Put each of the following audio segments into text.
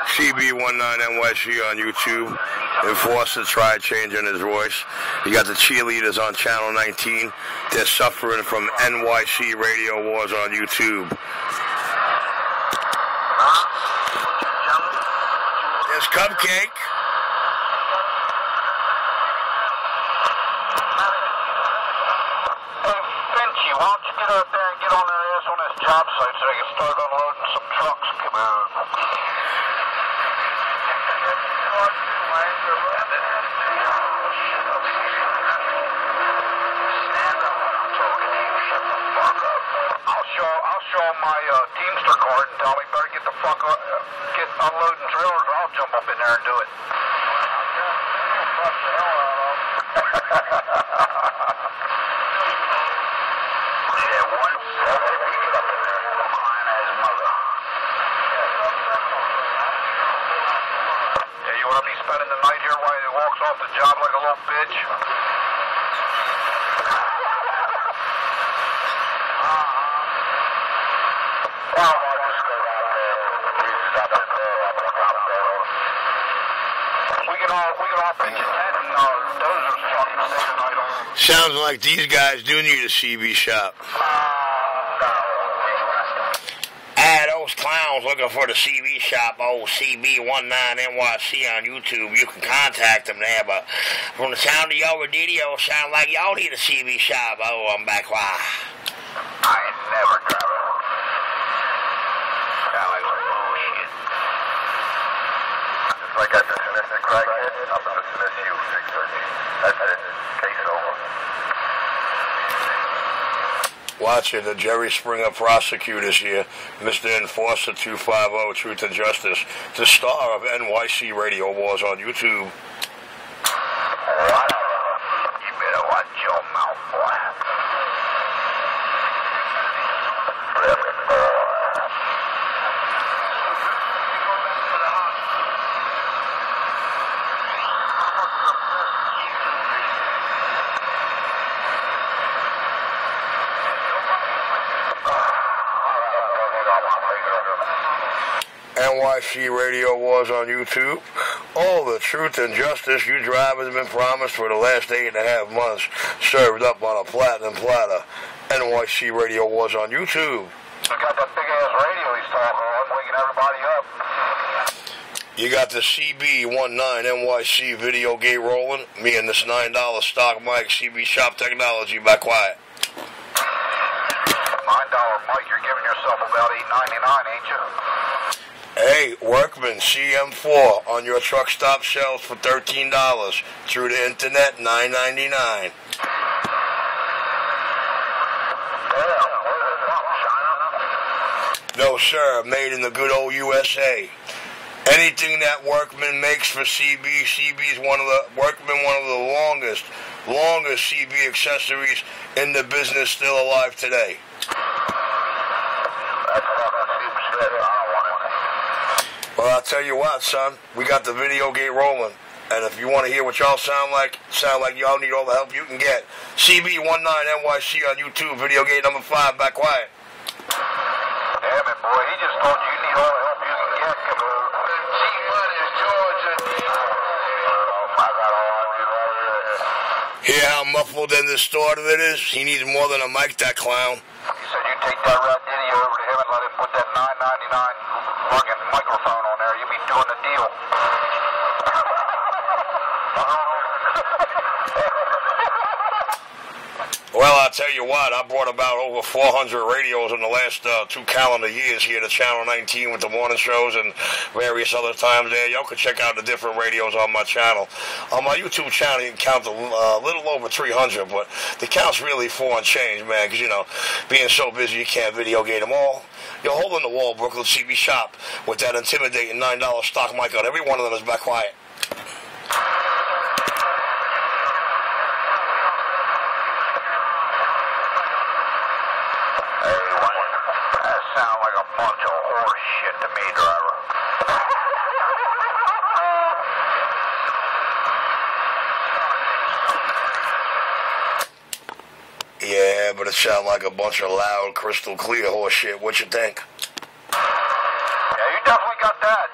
Cb19nyc on YouTube. Enforcer tried changing his voice. You got the cheerleaders on Channel 19. They're suffering from NYC radio wars on YouTube. There's Cupcake. Hey, why don't you get up there and get on their ass on this job site so they can start unloading some trucks? Come on. I'll show them my Teamster card and tell me better get the fuck up, get unloading trailers, or I'll jump up in there and do it. Spending the night here while he walks off the job like a little bitch. We can all pitch a tent and dozers fucking stay the night on. Sounds like these guys do need a CB shop. Those clowns looking for the CB shop, old Cb19nyc on YouTube. You can contact them there, but from the sound of your video, sound like y'all need a CB shop. Oh, I'm back. Wow. I ain't never driven. Sound like some bullshit. Just like I dismissed the crackhead, I'm going to dismiss you, 613. That's it. Case over. Watch it, the Jerry Springer prosecutors here, Mr. Enforcer 250, Truth and Justice, the star of NYC Radio Wars on YouTube. You better watch your mouth, boy. NYC Radio Wars on YouTube. All the truth and justice you drivers have been promised for the last 8.5 months, served up on a platinum platter. NYC Radio Wars on YouTube. You got that big ass radio he's talking on, waking everybody up. You got the Cb19nyc video gate rolling. Me and this $9 stock mic, CB Shop Technology, back quiet. $9 mic, you're giving yourself about $8.99, ain't you? Hey, Workman CM4 on your truck stop shelves for $13. Through the internet, $9.99. No, sir. Made in the good old USA. Anything that Workman makes for CB, CB's one of the longest CB accessories in the business, still alive today. Well, I'll tell you what, son. We got the video gate rolling. And if you want to hear what y'all sound like y'all need all the help you can get. Cb19nyc on YouTube, video gate number 5, back quiet. Damn it, boy. He just told you you need all the help you can get. Come on. G-Money's Georgia. Hear how muffled and distorted it is? He needs more than a mic, that clown. He said you take that rat Diddy over to him and let him put that $9.99 fucking microphone on there. You'll be doing the deal. Well, I'll tell you what, I brought about over 400 radios in the last 2 calendar years here to Channel 19 with the morning shows and various other times there. Y'all can check out the different radios on my channel. On my YouTube channel, you can count a little over 300, but the count's really 4 and change, man, because, you know, being so busy, you can't video gate them all. You're holding the wall, Brooklyn CB Shop, with that intimidating $9 stock mic on. Every one of them is back quiet. Sound like a bunch of horse shit to me, driver. Yeah, but it sounds like a bunch of loud, crystal clear horse shit. What you think? Yeah, you definitely got that.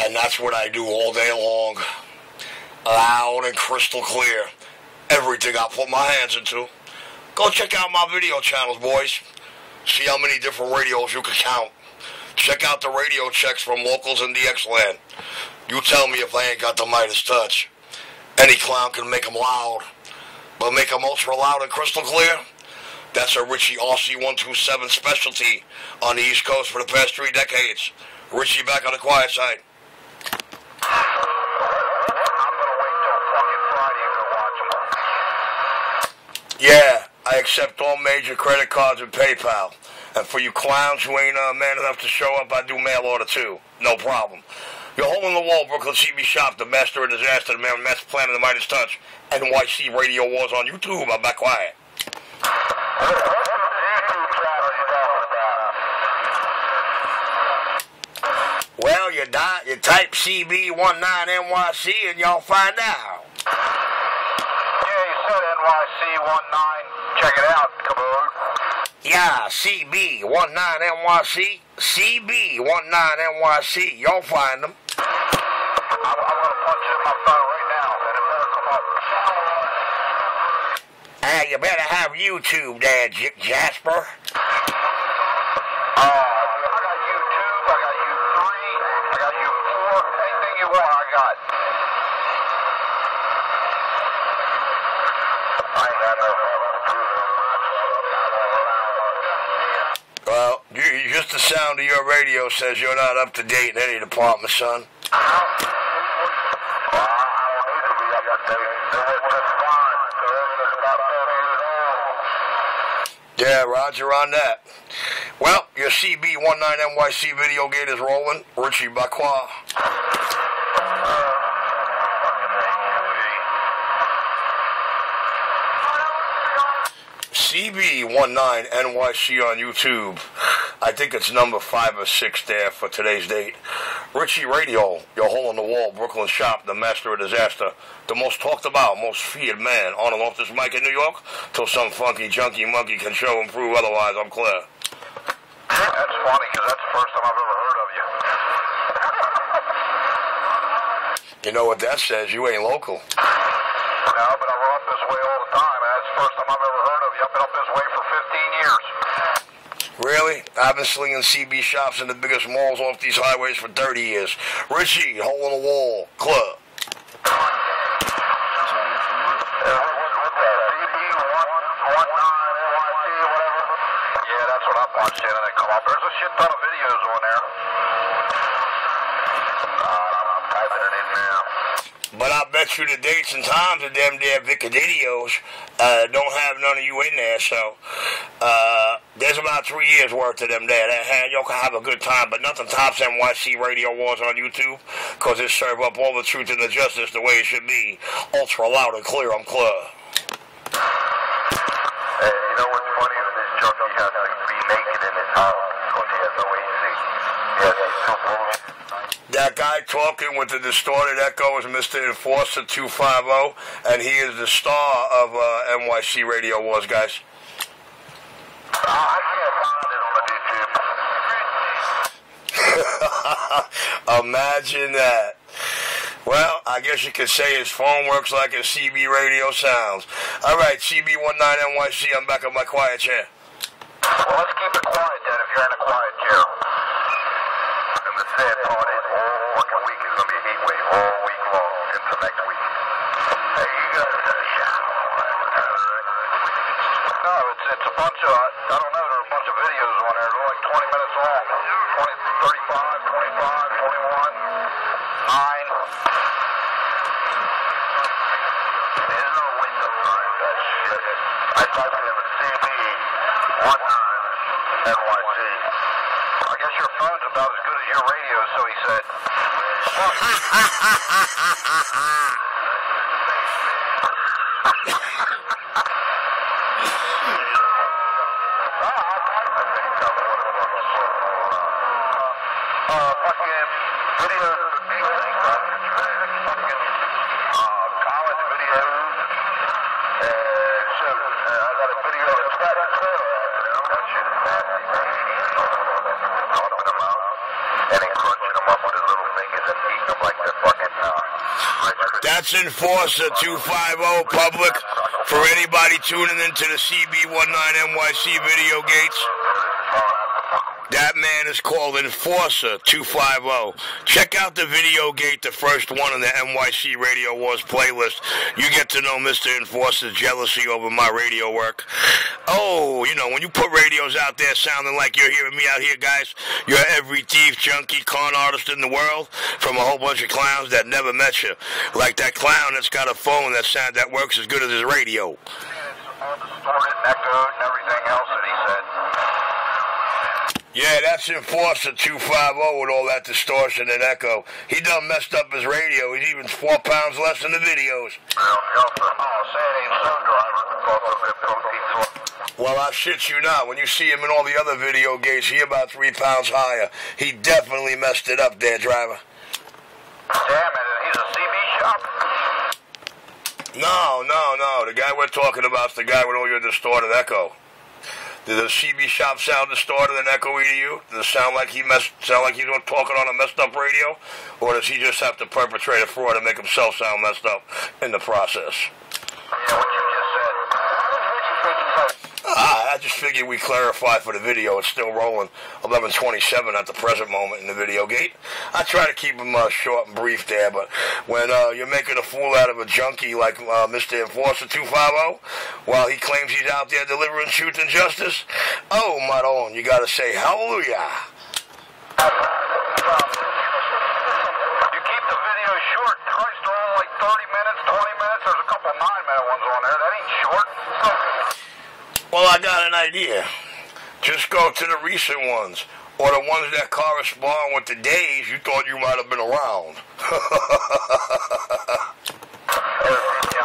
And that's what I do all day long. Loud and crystal clear. Everything I put my hands into. Go check out my video channels, boys. See how many different radios you can count. Check out the radio checks from locals in DX land. You tell me if I ain't got the Midas touch. Any clown can make them loud. But make them ultra loud and crystal clear? That's a Richie RC127 specialty on the East Coast for the past 3 decades. Richie back on the quiet side. I'm gonna wait till fucking Friday to watch them. Yeah, I accept all major credit cards and PayPal. And for you clowns who ain't man enough to show up, I do mail order too. No problem. Your hole in the wall, Brooklyn CB Shop, the master of disaster, the master plan of the Midas touch, NYC Radio Wars on YouTube. I'm back quiet. Well, you type Cb19nyc and y'all find out. Yeah, you said NYC19. Check it out, Kaboom. Yeah, Cb19nyc, Cb19nyc. Y'all find them. I'm gonna punch it in my phone right now, and it better come up. You better have YouTube there, Jasper. I got YouTube, I got U3, I got U4, anything you want, I got. I ain't got no Well, just the sound of your radio says you're not up to date in any department, son. Yeah, roger on that. Well, your Cb19nyc video gate is rolling. Richie Bakwa. Cb19nyc on YouTube. I think it's number 5 or 6 there for today's date. Richie Radio, your hole in the wall, Brooklyn Shop, the master of disaster, the most talked about, most feared man on and off this mic in New York, till some funky junkie monkey can show and prove otherwise. I'm clear. That's funny, because that's the first time I've ever heard of you. You know what that says? You ain't local. No, but I run up this way all the time, and that's the first time I've ever heard of you. I've been up this way for 15 years. Really? I've been slinging CB shops in the biggest malls off these highways for 30 years. Richie, hole in the wall, club. Yeah, that's what I punched in and they come up. There's a shit ton of videos on there. I'm typing it in now. But I bet you the dates and times of them there Vicadidios don't have none of you in there, so there's about 3 years worth of them there. Y'all can have a good time, but nothing tops NYC Radio Wars on YouTube, because it serve up all the truth and the justice the way it should be. Ultra loud and clear, I'm clear. Hey, you know what's funny is this junkie has to be naked in his house because he has no AC. Yes, he's so bullish. That guy talking with the distorted echo is Mr. Enforcer 250, and he is the star of NYC Radio Wars, guys. I can't find it on the YouTube. Imagine that. Well, I guess you could say his phone works like a CB radio sounds. All right, Cb19nyc, I'm back on my quiet chair. Well, let's keep it quiet then if you're in a quiet chair. And the sad part is all fucking week is going to be a heat wave all week long into next week. Hey, you guys got a shower. No, it's a bunch of, I don't know, there are a bunch of videos on there. They're like 20 minutes long. 20, 35, 25, 21, 9. There's no window time, that shit. I typed in Cb19nyc. I guess your phone's about as good as your radio, so he said. Fucking videos of music, college videos, so I got a video of Scotty Taylor, that shit is nasty, man. I want to put him out, and in crunch. That's Enforcer 250 public. For anybody tuning into the Cb19nyc video gates, that man is called Enforcer 250. Check out the video gate, the first one in the NYC Radio Wars playlist. You get to know Mr. Enforcer's jealousy over my radio work. Oh, you know, when you put radios out there sounding like you're hearing me out here, guys, you're every thief, junkie, con artist in the world from a whole bunch of clowns that never met you. Like that clown that's got a phone that works as good as his radio. It's all distorted and echoed and everything else that he said. Yeah, that's Enforcer 250 with all that distortion and echo. He done messed up his radio. He's even 4 pounds less in the videos. Well, I shit you not. When you see him in all the other video games, he about 3 pounds higher. He definitely messed it up there, driver. Damn it, he's a CB shop? No. The guy we're talking about is the guy with all your distorted echo. Does the CB shop sound distorted and echoey to you? Does it sound like he's talking on a messed up radio? Or does he just have to perpetrate a fraud and make himself sound messed up in the process? Yeah, what you just said. I just figured we clarify for the video. It's still rolling 11:27 at the present moment in the video gate. I try to keep them short and brief there, but when you're making a fool out of a junkie like Mr. Enforcer 250, while he claims he's out there delivering truth and justice, oh, my own, you got to say hallelujah. You keep the video short. Christ, they're all like 30 minutes, 20 minutes. There's a couple 9-minute ones on there. That ain't short. Well, I got an idea. Just go to the recent ones, or the ones that correspond with the days you thought you might have been around. Yeah, I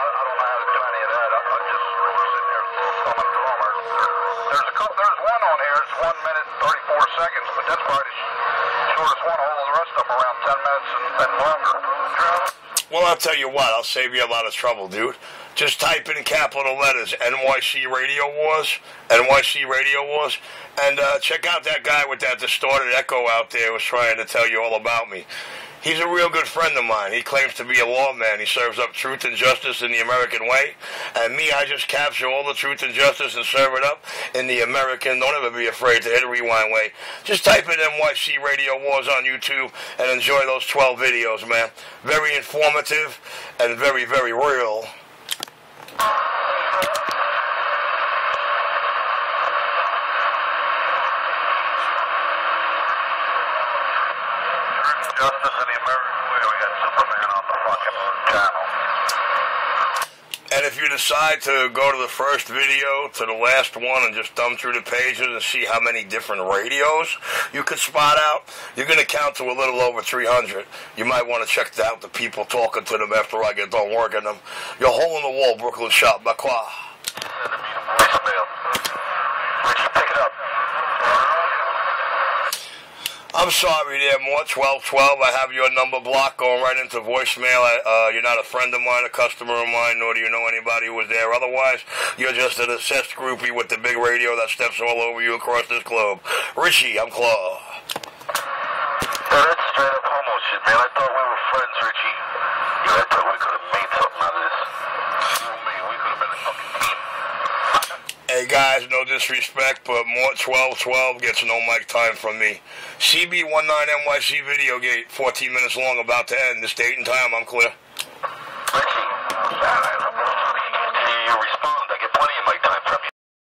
don't know how to do any of that. I'm just sitting here thumbing through them. There's one on here. It's 1 minute and 34 seconds, but that's probably the shortest one. All of the rest of them around 10 minutes and longer. Well, I'll tell you what. I'll save you a lot of trouble, dude. Just type in capital letters NYC Radio Wars, NYC Radio Wars, and check out that guy with that distorted echo out there who was trying to tell you all about me. He's a real good friend of mine. He claims to be a lawman. He serves up truth and justice in the American way. And me, I just capture all the truth and justice and serve it up in the American, don't ever be afraid to hit a rewind way. Just type in NYC Radio Wars on YouTube and enjoy those 12 videos, man. Very informative and very, very real. Justice in the American way. We got Superman on the fucking channel. And if you decide to go to the first video, to the last one, and just thumb through the pages and see how many different radios you could spot out, you're going to count to a little over 300. You might want to check out the people talking to them after I get done working them. Your hole in the wall, Brooklyn shop, Bakwa. Sending me a voicemail. Richie, pick it up. I'm sorry there, more 1212. I have your number blocked going right into voicemail. You're not a friend of mine, a customer of mine, nor do you know anybody who was there. Otherwise, you're just an obsessed groupie with the big radio that steps all over you across this globe. Richie, I'm Claw. That's straight up homo shit, man. I thought we were friends, Richie. I thought we could have made something out of this. You and me, we could have been a fucking team. Hey guys, no disrespect, but more 1212 gets no mic time from me. Cb19nyc video gate, 14 minutes long, about to end. This date and time, I'm clear. Richie, your response